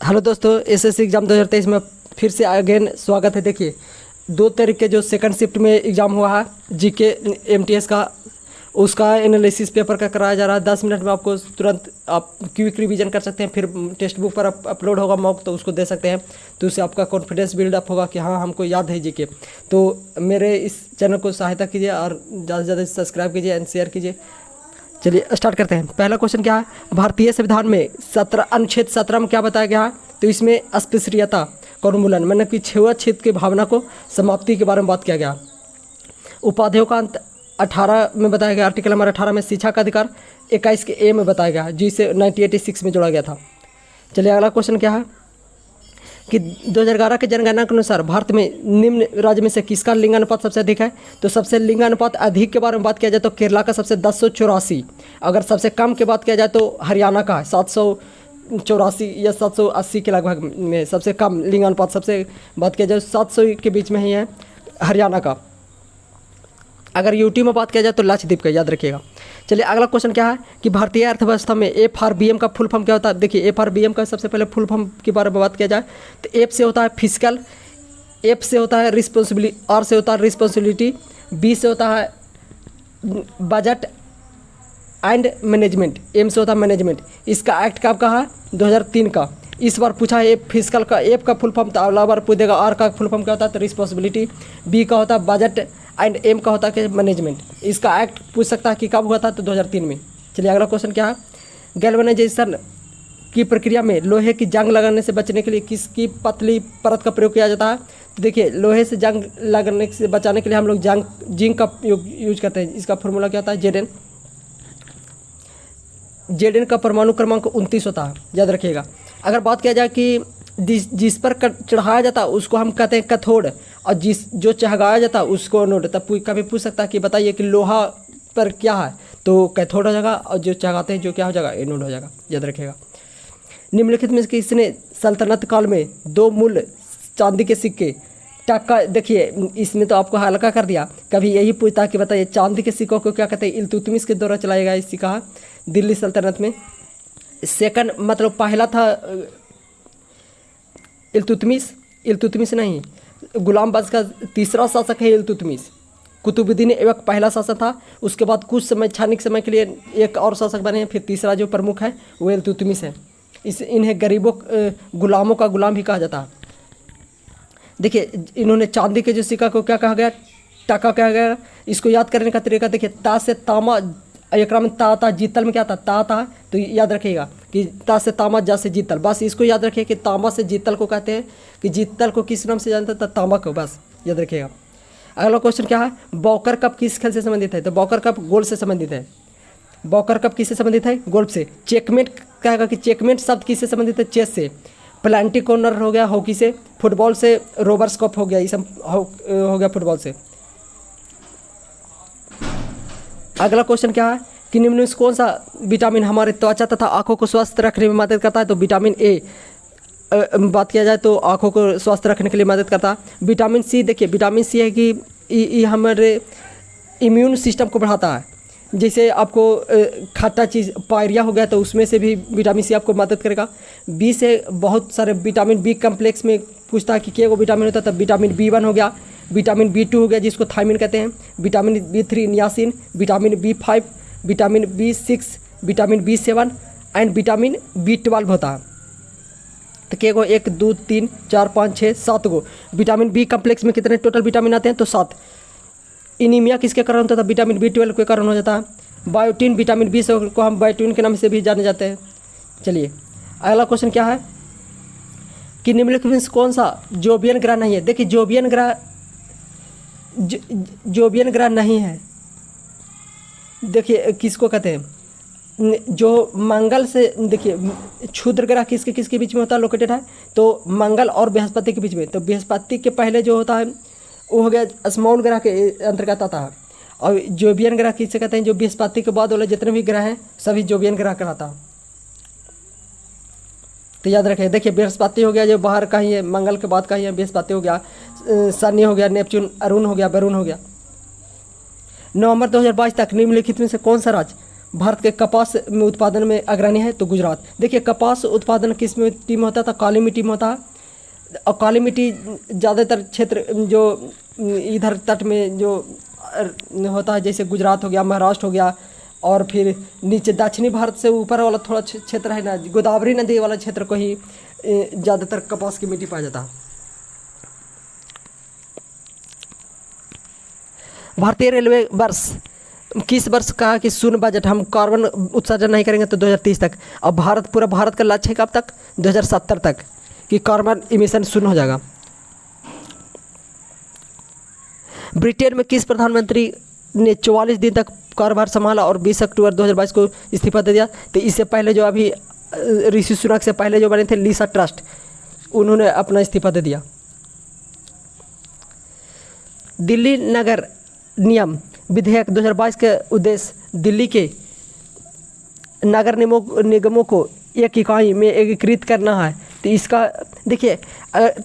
Hello दोस्तों, SSC exam 2023 में फिर से अगेन स्वागत है। देखिए, 2 तारीख के जो सेकंड शिफ्ट में एग्ज़ाम हुआ है जीके एमटीएस का, उसका एनालिसिस पेपर का कराया जा रहा है। 10 मिनट में आपको तुरंत आप क्विक रिवीजन कर सकते हैं। फिर टेक्स्ट बुक पर अपलोड होगा मॉक, तो उसको दे सकते हैं। तो उससे आपका कॉन्फिडेंस बिल्डअप होगा कि हाँ, हमको याद है जीके। तो मेरे इस चैनल को सहायता कीजिए और ज़्यादा से ज़्यादा सब्सक्राइब कीजिए एंड शेयर कीजिए। चलिए स्टार्ट करते हैं। पहला क्वेश्चन क्या है, भारतीय संविधान में अनुच्छेद 17 में क्या बताया गया है? तो इसमें अस्पृश्यता का उन्मूलन, मतलब कि छुआछूत की भावना को समाप्ति के बारे में बात किया गया। उपाध्यायों का अंत 18 में बताया गया। आर्टिकल नंबर 18 में शिक्षा का अधिकार 21 के ए में बताया गया, जिसे 1986 में जोड़ा गया था। चलिए अगला क्वेश्चन क्या है कि 2011 के जनगणना के अनुसार भारत में निम्न राज्य में से किसका लिंगानुपात सबसे अधिक है? तो सबसे लिंगानुपात अधिक के बारे में बात किया जाए तो केरला का सबसे 1084। अगर सबसे कम की बात किया जाए तो हरियाणा का है 784 या 780 के लगभग में। सबसे कम लिंगानुपात सबसे बात किया जाए 700 के बीच में ही है हरियाणा का। अगर यूटी में बात किया जाए तो लक्षद्वीप का, याद रखिएगा। चलिए अगला क्वेश्चन क्या है कि भारतीय अर्थव्यवस्था में एफआरबीएम का फुल फॉर्म क्या होता है? देखिए, एफआरबीएम का सबसे पहले फुल फॉर्म के बारे में बात किया जाए तो एफ से होता है फिजिकल, एफ से होता है रिस्पॉन्सिबिलिटी, आर से होता है रिस्पॉन्सिबिलिटी, बी से होता है बजट एंड मैनेजमेंट, एम से होता है मैनेजमेंट। इसका एक्ट कब का है? 2003 का। इस बार पूछा है फिजिकल का एफ का फुल फॉर्म, तो अगला बार पूछ देगा आर का फुल फॉर्म क्या होता है तो रिस्पॉन्सिबिलिटी, बी का होता है बजट एंड एम का होता है मैनेजमेंट। इसका एक्ट पूछ सकता है कि कब हुआ था तो 2003 में। चलिए अगला क्वेश्चन क्या है, गैल्वेनाइजेशन की प्रक्रिया में लोहे की जंग लगने से बचने के लिए किसकी पतली परत का प्रयोग किया जाता है? तो देखिए, लोहे से जंग लगने से बचाने के लिए हम लोग जिंक का यूज करते हैं। इसका फॉर्मूला क्या होता है? जेडेन का परमाणु क्रमांक 29 होता है, याद रखिएगा। अगर बात किया जाए कि जिस पर चढ़ाया जाता है उसको हम कहते हैं कैथोड, और जो चढ़ाया जाता है उसको एनोड। तब कभी पूछ सकता है कि बताइए कि लोहा पर क्या है, तो कैथोड हो जाएगा, और जो चढ़ाते हैं जो क्या हो जाएगा? एनोड हो जाएगा, याद रखिएगा। निम्नलिखित में किसने सल्तनत काल में 2 मूल चांदी के सिक्के टक्का, देखिए इसमें तो आपको हल्का कर दिया। कभी यही पूछता है कि बताइए चांदी के सिक्कों को क्या कहते हैं? इल्तुतमिश के द्वारा चलाया गया सिक्का दिल्ली सल्तनत में। सेकंड मतलब पहला था इल्तुतमिश नहीं, गुलाम बाज का तीसरा शासक है इल्तुतमिश। कुतुबुद्दीन ऐबक पहला शासक था। उसके बाद कुछ समय क्षणिक समय के लिए एक और शासक बने हैं, फिर तीसरा जो प्रमुख है वो इल्तुतमिश है। इन्हें गरीबों गुलामों का गुलाम भी कहा जाता है। देखिए, इन्होंने चांदी के जो सिक्का को क्या कहा गया? टका कहा गया। इसको याद करने का तरीका देखिए, ता से तामा, एकरा में ता जीतल में क्या था? ता था, तो याद रखिएगा कि ता से तामा, जा से जीतल। बस इसको याद रखिए कि तामा से जीतल को कहते हैं, कि जीतल को किस नाम से जानते हैं? तामा को, बस याद रखिएगा। अगला क्वेश्चन क्या है, बॉकर कप किस खेल से संबंधित है? तो बॉकर कप गोल्फ से संबंधित है। बॉकर कप किससे संबंधित है? गोल्फ से। चेकमेट कहेगा कि चेकमेट शब्द किससे संबंधित है? चेस से। प्लांटी कॉर्नर हो गया हॉकी से। फुटबॉल से रोबर्स कप हो गया, ये सब हो गया फुटबॉल से। अगला क्वेश्चन क्या है कि निम्न में कौन सा विटामिन हमारे त्वचा तथा आंखों को स्वस्थ रखने में मदद करता है? तो विटामिन ए बात किया जाए तो आंखों को स्वस्थ रखने के लिए मदद करता है। विटामिन सी, देखिए विटामिन सी है कि ये हमारे इम्यून सिस्टम को बढ़ाता है। जैसे आपको खट्टा चीज़ पायरिया हो गया तो उसमें से भी विटामिन सी आपको मदद करेगा। बी से बहुत सारे विटामिन बी कम्प्लेक्स में पूछता है कि क्या वो विटामिन होता है, तब विटामिन B1 हो गया, विटामिन B2 हो गया जिसको थायमिन कहते हैं, vitamin B3 niacin, vitamin B5, vitamin B6, vitamin B7 and vitamin B12 होता है। तो क्या को 1 2 3 4 5 6 7 गो विटामिन बी कम्प्लेक्स में कितने टोटल विटामिन आते हैं? तो 7। इनीमिया किसके कारण होता था? विटामिन B12 के कारण हो जाता है। बायोटिन, विटामिन B को हम बायोटिन के नाम से भी जाने जाते हैं। चलिए अगला क्वेश्चन क्या है कि निम्नलिखित में कौन सा जोबियन ग्रह नहीं है? देखिए, जोबियन ग्रह नहीं है। देखिए किसको कहते हैं? जो मंगल से, देखिए क्षुद्र ग्रह किसके किसके बीच में होता है लोकेटेड है? तो मंगल और बृहस्पति के बीच में। तो बृहस्पति के पहले जो होता है वो हो गया स्मॉल ग्रह के अंतर्गत आता है। और जोबियन ग्रह किससे कहते हैं? जो बृहस्पति के बाद वाले जितने भी ग्रह हैं सभी जोबियन ग्रह कहलाता है। तो याद रखें, देखिए बृहस्पति हो गया जो बाहर का ही है, मंगल के बाद का ही है। बृहस्पति हो गया, शनि हो गया, नेपच्यून, अरुण हो गया, वरुण हो गया। नवंबर 2022 तक निम्नलिखित में से कौन सा राज्य भारत के कपास में उत्पादन में अग्रणी है? तो गुजरात। देखिए कपास उत्पादन किस मिट्टी में होता था? काली मिट्टी में होता है। और काली मिट्टी ज़्यादातर क्षेत्र जो इधर तट में जो होता है, जैसे गुजरात हो गया, महाराष्ट्र हो गया, और फिर नीचे दक्षिणी भारत से ऊपर वाला थोड़ा क्षेत्र है ना, गोदावरी नदी वाला क्षेत्र को ही ज़्यादातर कपास की मिट्टी पाया जाता है। भारतीय रेलवे वर्ष किस वर्ष कहा कि शून्य बजट, हम कार्बन उत्सर्जन नहीं करेंगे तो 2030 तक। अब पूरा भारत का लक्ष्य है कब तक? 2070 तक कि कार्बन इमिशन शून्य हो जाएगा। ब्रिटेन में किस प्रधानमंत्री ने 44 दिन तक कार्यभार संभाला और 20 अक्टूबर 2022 को इस्तीफा दे दिया? तो इससे पहले जो अभी ऋषि सुनक से पहले जो बने थे लीसा ट्रस्ट, उन्होंने अपना इस्तीफा दे दिया। दिल्ली नगर नियम विधेयक 2022 के उद्देश्य दिल्ली के नगर निगमों को एक इकाई में एकीकृत करना है। तो इसका देखिए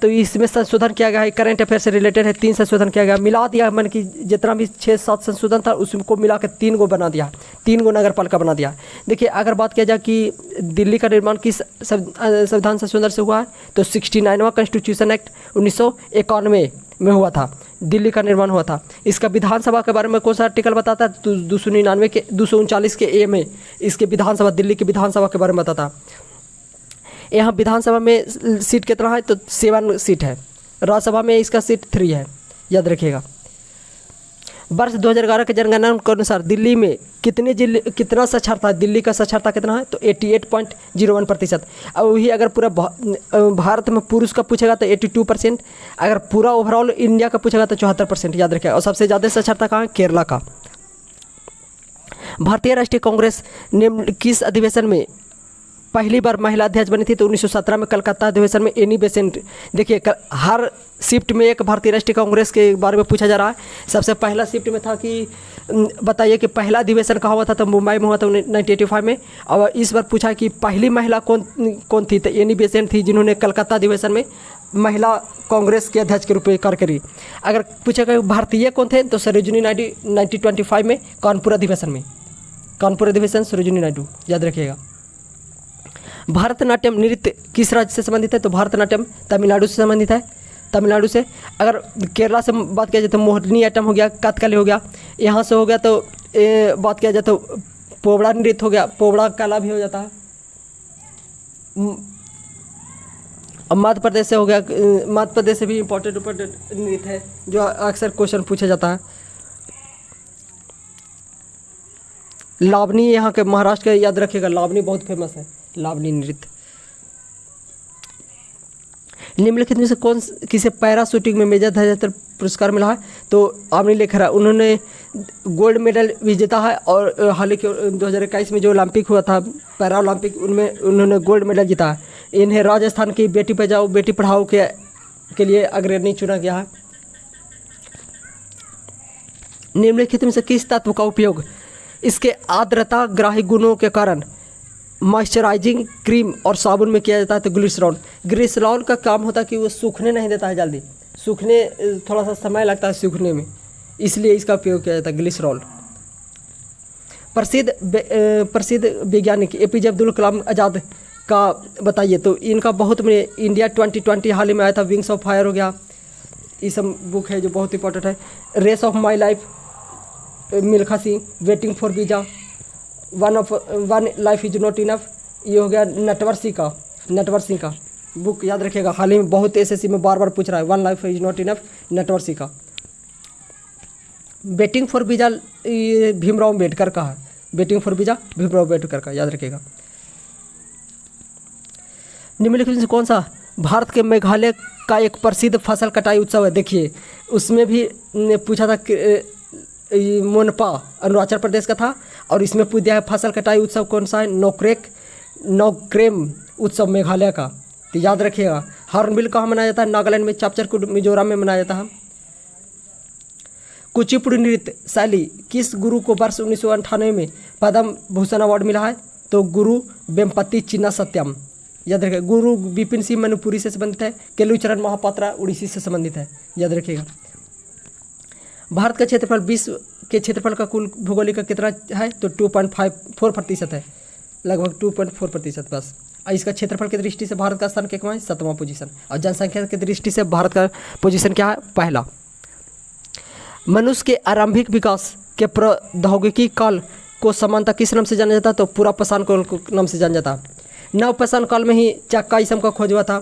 तो इसमें संशोधन किया गया है, करंट अफेयर से रिलेटेड है, 3 संशोधन किया गया, मिला दिया मन की जितना भी 6-7 संशोधन था उसको मिला के 3 को बना दिया, 3 को नगर पालिका बना दिया। देखिए अगर बात किया जाए कि दिल्ली का निर्माण किस संविधान संशोधन से हुआ है, तो 69वां कॉन्स्टिट्यूशन एक्ट 1991 में हुआ था, दिल्ली का निर्माण हुआ था। इसका विधानसभा के बारे में कौन सा आर्टिकल बताता है? तो 239 के ए में इसके विधानसभा, दिल्ली की विधानसभा के बारे में बताता है। यहाँ विधानसभा में सीट कितना है? तो 7 सीट है। राज्यसभा में इसका सीट 3 है, याद रखिएगा। वर्ष 2011 के जनगणना के अनुसार दिल्ली में कितना साक्षरता, दिल्ली का साक्षरता कितना है? तो 88.01%। और वही अगर पूरा भारत में पुरुष का पूछेगा तो 82%, अगर पूरा ओवरऑल इंडिया का पूछेगा तो 74%, याद रखिएगा। और सबसे ज़्यादा साक्षरता कहाँ है? केरला का। भारतीय राष्ट्रीय कांग्रेस ने किस अधिवेशन में पहली बार महिला अध्यक्ष बनी थी? तो 1917 में कलकत्ता अधिवेशन में एनी बेसेंट। देखिए हर शिफ्ट में एक भारतीय राष्ट्रीय कांग्रेस के बारे में पूछा जा रहा है। सबसे पहला शिफ्ट में था कि बताइए कि पहला अधिवेशन कहाँ हुआ था? तो मुंबई में हुआ था 1985 में। और इस बार पूछा कि पहली महिला कौन थी? तो एनी बेसेंट थी, जिन्होंने कलकत्ता अधिवेशन में महिला कांग्रेस के अध्यक्ष के रूप में कार्य करी। अगर पूछेगा भारतीय कौन थे? तो सरोजिनी नायडू 1925 में कानपुर अधिवेशन सरोजिनी नायडू, याद रखिएगा। भारतनाट्यम नृत्य किस राज्य से संबंधित है? तो भारतनाट्यम तमिलनाडु से संबंधित है, तमिलनाडु से। अगर केरला से बात किया जाए तो मोहिनीअट्टम हो गया, कथकली हो गया। यहाँ से हो गया तो बात किया जाए तो पोवड़ा नृत्य हो गया, पोवड़ा कला भी हो जाता है। मध्य प्रदेश से हो गया, मध्य प्रदेश से भी इम्पोर्टेंट नृत्य है जो अक्सर क्वेश्चन पूछा जाता है। लावनी यहाँ के महाराष्ट्र के, याद रखिएगा, लावनी बहुत फेमस है, लावनी नृत्य। निम्नलिखित में से कौन किसे पैराशूटिंग में मेजर ध्यानचंद पुरस्कार मिला है? तो आमनी लेखरा, उन्होंने गोल्ड मेडल विजेता है और हाल ही के 2021 में जो ओलंपिक हुआ था पैरा ओलंपिक, उनमें उन्होंने गोल्ड मेडल जीता है। इन्हें राजस्थान की बेटी बचाओ बेटी पढ़ाओ के लिए अग्रणी चुना गया है। निम्नलिखित में से किस तत्व का उपयोग इसके आर्द्रता ग्राही गुणों के कारण मॉइस्चराइजिंग क्रीम और साबुन में किया जाता है? तो ग्लिसरॉल। ग्लिसरॉल का काम होता है कि वो सूखने नहीं देता है, जल्दी सूखने थोड़ा सा समय लगता है सूखने में, इसलिए इसका उपयोग किया जाता है ग्लिसरॉल। प्रसिद्ध वैज्ञानिक एपीजे अब्दुल कलाम आज़ाद का बताइए। तो इनका बहुत में इंडिया 2020 हाल ही में आया था, विंग्स ऑफ फायर हो गया, ये सब बुक है जो बहुत इंपॉर्टेंट है। Race of my life Milkha Singh, waiting for visa, one life is not enough, ये हो गया नटवर सिंह का बुक, याद रखिएगा। हाल ही में बहुत एसएससी में बार बार पूछ रहा है, one life is not enough, Natwar Singh का। Waiting for visa Bhimrao Ambedkar का है, waiting for visa Bhimrao Ambedkar का, याद रखिएगा। निम्नलिखित में से कौन सा भारत के मेघालय का एक प्रसिद्ध फसल कटाई उत्सव है? देखिए उसमें भी पूछा था, मोनपा अरुणाचल प्रदेश का था, और इसमें पूछ दिया है फसल कटाई उत्सव कौन सा है? नोक्रेम उत्सव मेघालय का, तो याद रखिएगा। हॉर्नबिल कहाँ मनाया जाता है? नागालैंड में, चापचरकुट मिजोरम में मनाया जाता है। कुचिपुड़ी नृत्य शैली किस गुरु को वर्ष 1998 में पद्म भूषण अवार्ड मिला है? तो गुरु वेम्पति चिन्ना सत्यम, याद रखिएगा। गुरु विपिन सिंह मणिपुरी से संबंधित है, केलुचरण महापात्रा उड़ीसी से संबंधित है, याद रखिएगा। भारत का क्षेत्रफल विश्व के क्षेत्रफल का कुल भौगोलिक का कितना है, तो 2.54% है, लगभग 2.4% बस। और इसका क्षेत्रफल की दृष्टि से भारत का स्थान क्या है, 7वां पोजीशन। और जनसंख्या की दृष्टि से भारत का पोजीशन क्या है, पहला। मनुष्य के आरंभिक विकास के प्रौद्योगिकी काल को सामान्यतः किस नाम से जाना जाता है, तो पूरा पाषाण काल को नाम से जाना जाता है। नव पाषाण काल में ही चक्का इसम का खोज हुआ था।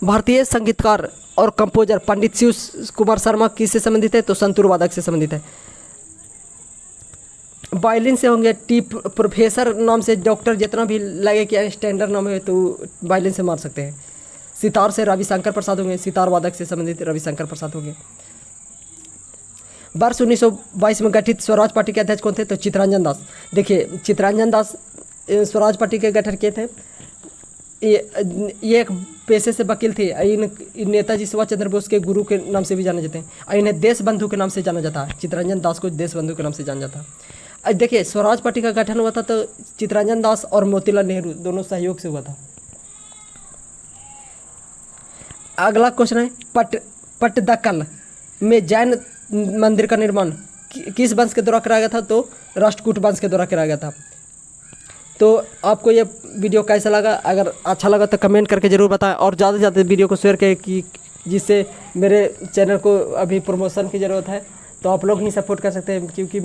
भारतीय संगीतकार और कंपोजर पंडित शिव कुमार शर्मा किससे संबंधित है, तो संतूर वादक से संबंधित है। वायलिन से होंगे टी प्रोफेसर नाम से डॉक्टर जितना भी लगे कि स्टैंडर्ड नाम है तो वायलिन से मार सकते हैं। सितार से रविशंकर प्रसाद होंगे, सितार वादक से संबंधित रविशंकर प्रसाद होंगे। वर्ष 1922 में गठित स्वराज पार्टी के अध्यक्ष कौन थे, तो चित्तरंजन दास। देखिए चित्तरंजन दास स्वराज पार्टी के गठन किए थे। ये एक पेशे से वकील थे। इन नेताजी सुभाष चंद्र बोस के गुरु के नाम से भी जाने जाते हैं और इन्हें देश बंधु के नाम से जाना जाता है। चित्तरंजन दास को देश बंधु के नाम से जाना जाता है। देखिए स्वराज पार्टी का गठन हुआ था तो चित्तरंजन दास और मोतीलाल नेहरू दोनों सहयोग से हुआ था। अगला क्वेश्चन है पट्टदकल में जैन मंदिर का निर्माण किस वंश के द्वारा कराया गया था, तो राष्ट्रकूट वंश के द्वारा कराया गया था। तो आपको ये वीडियो कैसा लगा, अगर अच्छा लगा तो कमेंट करके ज़रूर बताएं और ज़्यादा से ज़्यादा वीडियो को शेयर करें कि जिससे मेरे चैनल को अभी प्रमोशन की ज़रूरत है। तो आप लोग ही सपोर्ट कर सकते हैं क्योंकि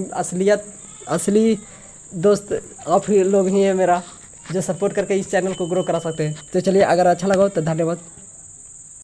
असली दोस्त आप ही लोग ही हैं मेरा, जो सपोर्ट करके इस चैनल को ग्रो करा सकते हैं। तो चलिए अगर अच्छा लगा हो तो धन्यवाद।